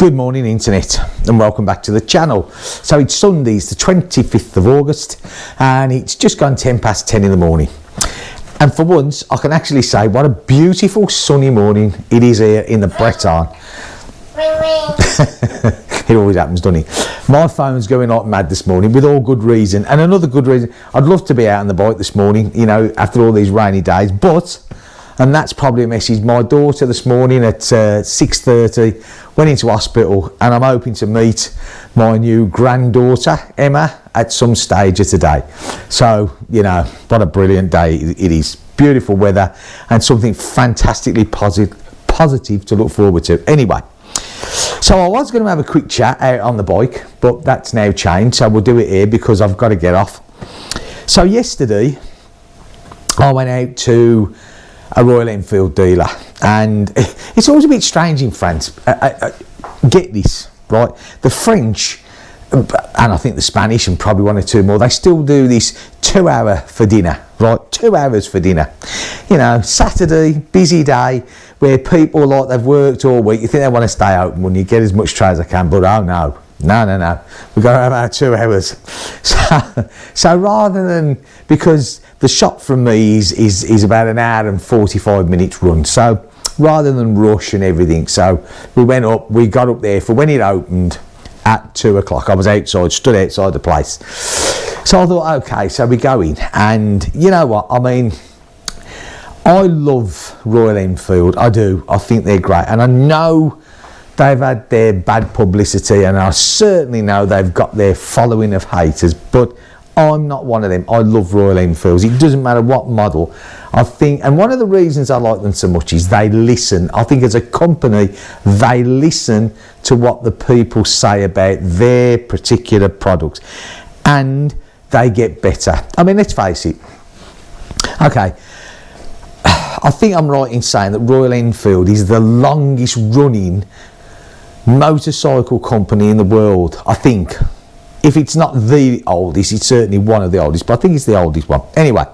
Good morning internet and welcome back to the channel. So it's Sunday, it's the 25th of August and it's just gone 10 past 10 in the morning. And for once I can actually say what a beautiful sunny morning it is here in the Breton. It always happens, doesn't it? My phone's going like mad this morning with all good reason, and another good reason. I'd love to be out on the bike this morning, you know, after all these rainy days, but, and that's probably a message, my daughter this morning at 6:30 went into hospital, and I'm hoping to meet my new granddaughter Emma at some stage of today. So, you know, what a brilliant day it is. Beautiful weather and something fantastically positive to look forward to. Anyway, so I was going to have a quick chat out on the bike, but that's now changed, so we'll do it here because I've got to get off. So yesterday I went out to a Royal Enfield dealer, and it's always a bit strange in France. Get this, right? The French, and I think the Spanish and probably one or two more, they still do this 2 hour for dinner, right? 2 hours for dinner. You know, Saturday, busy day, where people like they've worked all week, you think they want to stay open when you get as much try as I can, but oh no. No. We've got to have our 2 hours. So rather than, because the shop from me is about an hour and 45 minutes run. So rather than rush and everything, so we got up there for when it opened at 2 o'clock. I was outside, stood outside the place. So I thought, okay, so we go in, and you know what, I mean, I love Royal Enfield, I do. I think they're great, and I know they've had their bad publicity, and I certainly know they've got their following of haters, but I'm not one of them. I love Royal Enfields. It doesn't matter what model. I think, and one of the reasons I like them so much is they listen. I think as a company, they listen to what the people say about their particular products, and they get better. I mean, let's face it. Okay, I think I'm right in saying that Royal Enfield is the longest running motorcycle company in the world, I think. If it's not the oldest, it's certainly one of the oldest, but I think it's the oldest one. Anyway,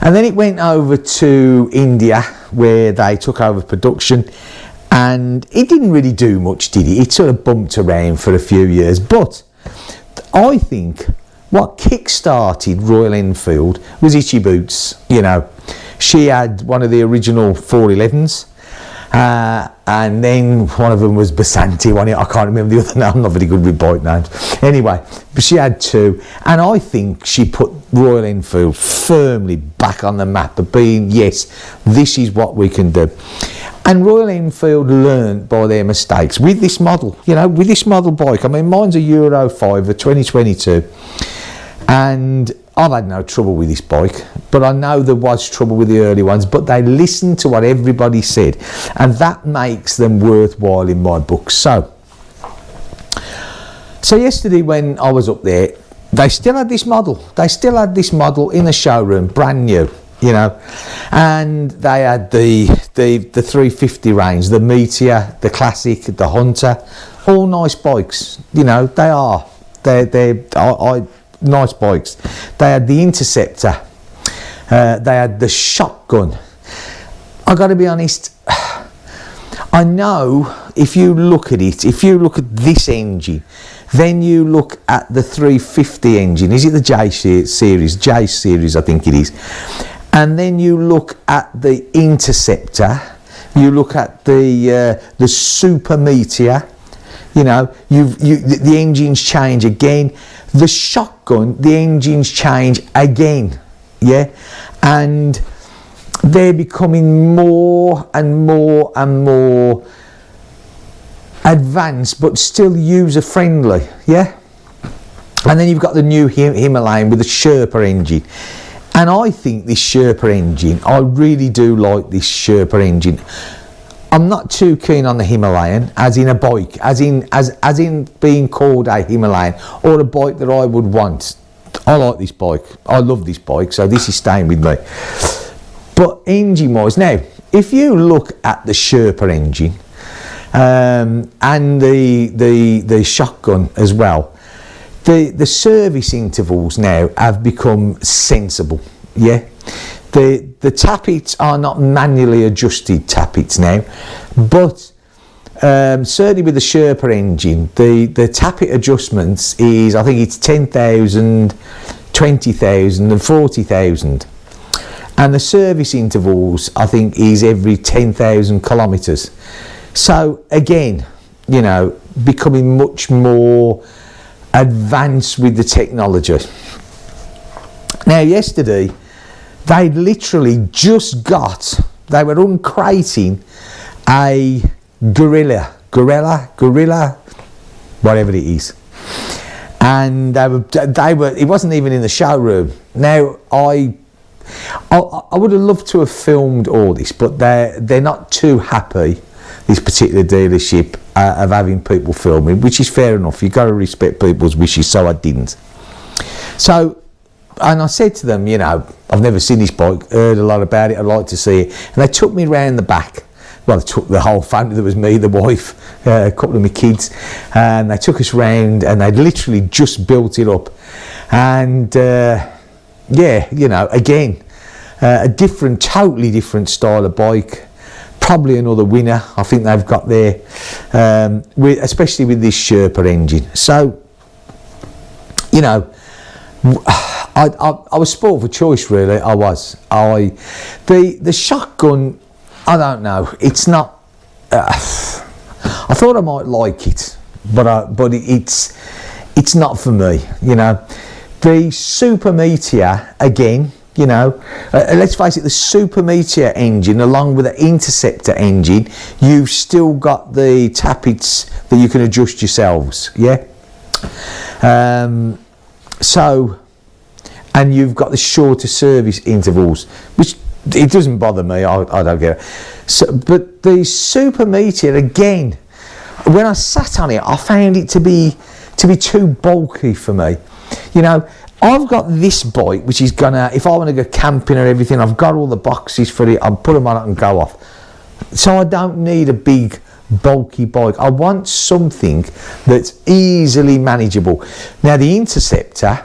and then it went over to India where they took over production, and it didn't really do much, did it? It sort of bumped around for a few years, but I think what kick-started Royal Enfield was Itchy Boots. You know, she had one of the original 411s, and then one of them was Basanti, I can't remember the other name. I'm not very good with bike names. Anyway, but she had two, and I think she put Royal Enfield firmly back on the map of being, yes, this is what we can do. And Royal Enfield learned by their mistakes with this model, you know, with this model bike. I mean, mine's a Euro 5, a 2022, and I've had no trouble with this bike, but I know there was trouble with the early ones, but they listened to what everybody said, and that makes them worthwhile in my book. So yesterday when I was up there, they still had this model. They still had this model in the showroom, brand new, you know, and they had the 350 range, the Meteor, the Classic, the Hunter, all nice bikes, you know, they are. They're nice bikes. They had the Interceptor, they had the Shotgun. I got to be honest, I know if you look at it, if you look at this engine, then you look at the 350 engine, is it the J series I think it is, and then you look at the Interceptor, you look at the Super Meteor, you know, the engines change again. The Shotgun, the engines change again, yeah, and they're becoming more and more and more advanced, but still user friendly, yeah. And then you've got the new Himalayan with the Sherpa engine, and I think this Sherpa engine, I really do like this Sherpa engine. I'm not too keen on the Himalayan as in a bike, as in being called a Himalayan, or a bike that I would want. I like this bike. I love this bike, so this is staying with me. But engine wise, now if you look at the Sherpa engine and the Shotgun as well, the service intervals now have become sensible, yeah. The tappets are not manually adjusted tappets now, but certainly with the Sherpa engine, the tappet adjustments is, I think it's 10,000, 20,000 and 40,000. And the service intervals, I think, is every 10,000 kilometres. So again, you know, becoming much more advanced with the technology. Now yesterday, they literally just they were uncrating a gorilla, whatever it is. And they were, it wasn't even in the showroom. Now I would have loved to have filmed all this, but they're not too happy, this particular dealership, of having people filming, which is fair enough. You've got to respect people's wishes, so I didn't. So, and I said to them, you know, I've never seen this bike, heard a lot about it, I'd like to see it. And they took me round the back. Well, they took the whole family. There was me, the wife, a couple of my kids, and they took us round, and they'd literally just built it up. And yeah, you know, again, a totally different style of bike. Probably another winner. I think they've got there, especially with this Sherpa engine. So, you know, I was spoiled for choice, really. I was. The shotgun, I don't know. It's not. I thought I might like it, but it's not for me. You know, the Super Meteor again. You know, let's face it, the Super Meteor engine, along with the Interceptor engine, you've still got the tappets that you can adjust yourselves, yeah? So, and you've got the shorter service intervals, which it doesn't bother me, I don't get it. So, but the Super Meteor, again, when I sat on it, I found it to be too bulky for me. You know, I've got this bike, which is gonna, if I want to go camping or everything, I've got all the boxes for it, I'll put them on it and go off. So I don't need a big, bulky bike. I want something that's easily manageable. Now the Interceptor,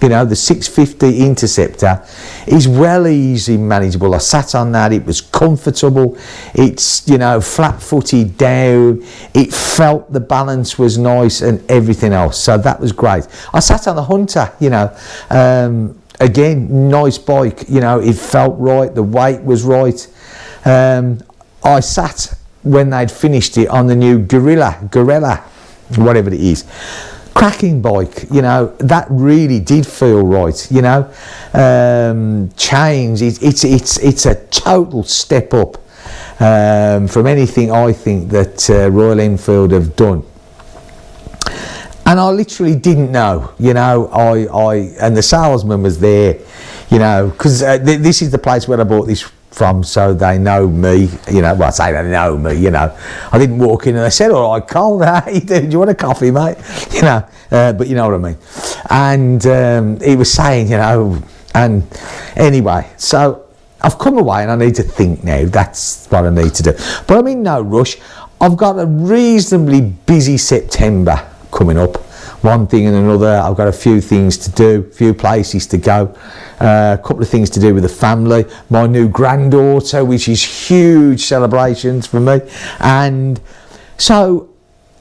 you know, the 650 Interceptor is well easy manageable. I sat on that, it was comfortable, it's, you know, flat-footed down, it felt the balance was nice and everything else, so that was great. I sat on the Hunter, you know, again, nice bike, you know, it felt right, the weight was right. I sat, when they'd finished it, on the new Gorilla, whatever it is. Cracking bike, you know, that really did feel right, you know. Chains, it's a total step up from anything I think that Royal Enfield have done. And I literally didn't know, you know, and the salesman was there, you know, because this is the place where I bought this from, so they know me, you know. Well, I say they know me, you know. I didn't walk in and they said, all right, Cole, how you doing? Do you want a coffee, mate? You know, but you know what I mean. And he was saying, you know, and anyway, so I've come away and I need to think now. That's what I need to do. But I'm in no rush. I've got a reasonably busy September coming up. One thing and another, I've got a few things to do, a few places to go, a couple of things to do with the family, my new granddaughter, which is huge celebrations for me. And so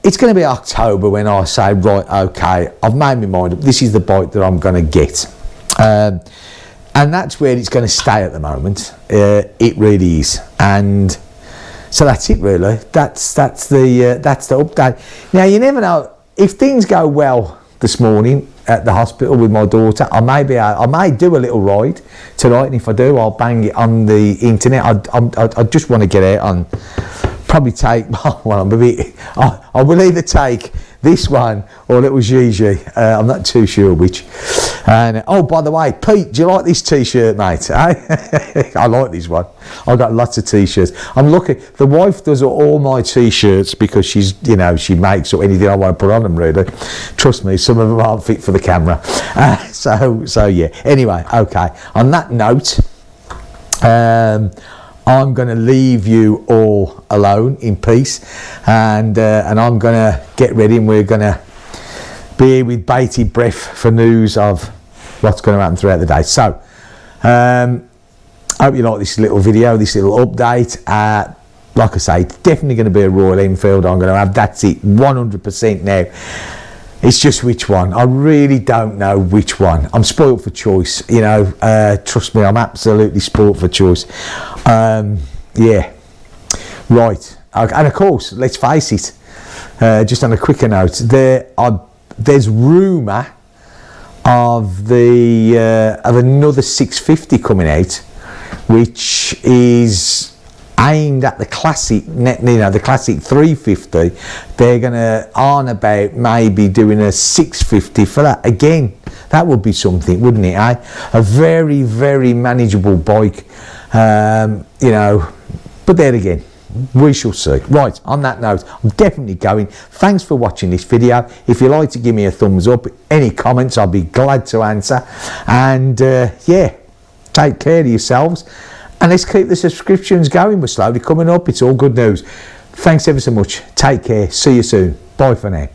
it's going to be October when I say, right, okay, I've made my mind up, this is the bike that I'm going to get. And that's where it's going to stay at the moment. It really is. And so that's it, really. That's the update. Now, you never know. If things go well this morning at the hospital with my daughter, I may do a little ride tonight, and if I do, I'll bang it on the internet. I just want to get out and probably take, well, I will either take this one or little Gigi. I'm not too sure which. And oh, by the way, Pete, do you like this t-shirt, mate? I like this one. I've got lots of t-shirts. I'm lucky. The wife does all my t-shirts because she's, you know, she makes or anything I want to put on them, really. Trust me, some of them aren't fit for the camera. So yeah. Anyway, okay. On that note, I'm going to leave you all alone in peace, and I'm going to get ready, and we're going to be here with bated breath for news of what's going to happen throughout the day. So, I hope you like this little video, this little update. like I say, it's definitely going to be a Royal Enfield I'm going to have. That's it, 100% now. It's just which one. I really don't know which one. I'm spoilt for choice, you know. Trust me, I'm absolutely spoilt for choice. Yeah, right. And of course, let's face it, just on a quicker note, there's rumour of another 650 coming out, which is aimed at the classic, you know, the classic 350. They're gonna on about maybe doing a 650 for that again. That would be something, wouldn't it? A very, very manageable bike, you know. But there again, we shall see. Right, on that note, I'm definitely going. Thanks for watching this video. If you like to give me a thumbs up, any comments, I'll be glad to answer. And yeah, take care of yourselves. And let's keep the subscriptions going. We're slowly coming up. It's all good news. Thanks ever so much. Take care. See you soon. Bye for now.